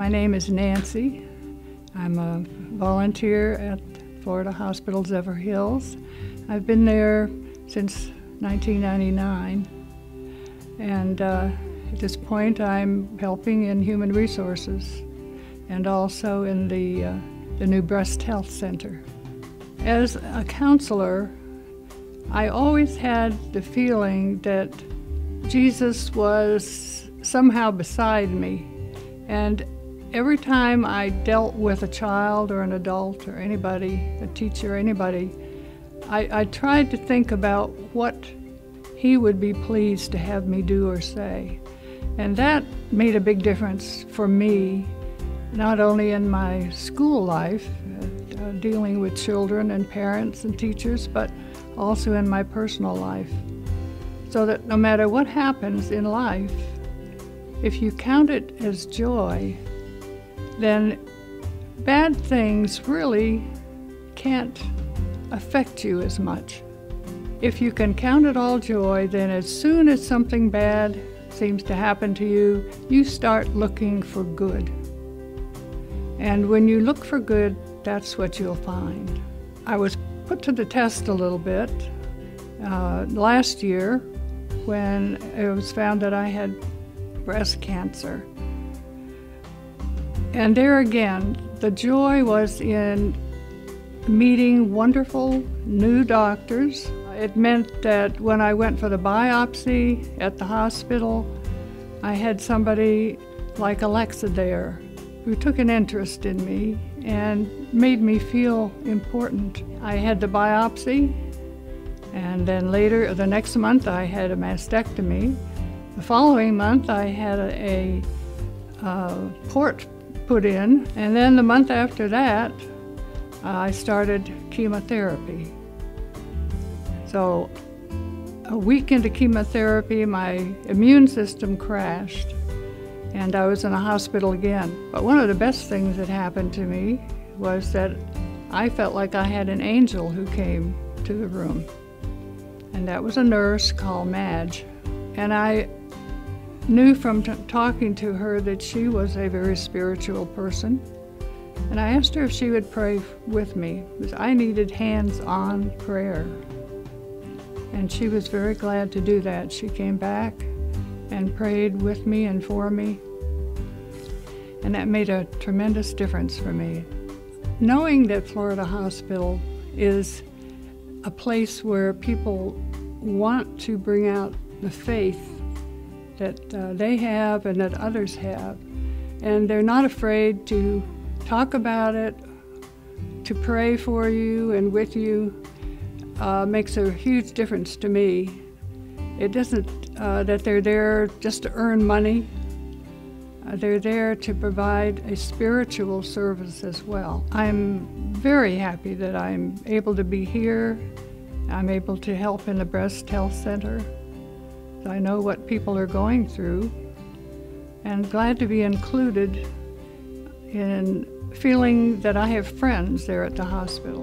My name is Nancy. I'm a volunteer at Florida Hospital Zephyrhills. I've been there since 1999, and at this point I'm helping in human resources and also in the new breast health center. As a counselor, I always had the feeling that Jesus was somehow beside me, and every time I dealt with a child or an adult or anybody, a teacher, anybody, I tried to think about what he would be pleased to have me do or say. And that made a big difference for me, not only in my school life, dealing with children and parents and teachers, but also in my personal life. So that no matter what happens in life, if you count it as joy, then bad things really can't affect you as much. If you can count it all joy, then as soon as something bad seems to happen to you, you start looking for good. And when you look for good, that's what you'll find. I was put to the test a little bit last year when it was found that I had breast cancer. And there again, the joy was in meeting wonderful new doctors. It meant that when I went for the biopsy at the hospital, I had somebody like Alexa there who took an interest in me and made me feel important. I had the biopsy, and then later, the next month, I had a mastectomy. The following month, I had a port put in, and then the month after that, I started chemotherapy. So a week into chemotherapy, my immune system crashed, and I was in a hospital again. But one of the best things that happened to me was that I felt like I had an angel who came to the room, and that was a nurse called Madge. And I knew from talking to her that she was a very spiritual person. And I asked her if she would pray with me, because I needed hands-on prayer. And she was very glad to do that. She came back and prayed with me and for me. And that made a tremendous difference for me. Knowing that Florida Hospital is a place where people want to bring out the faith that they have and that others have, and they're not afraid to talk about it, to pray for you and with you, makes a huge difference to me. It doesn't that they're there just to earn money. They're there to provide a spiritual service as well. I'm very happy that I'm able to be here. I'm able to help in the breast health center. I know what people are going through, and glad to be included in feeling that I have friends there at the hospital.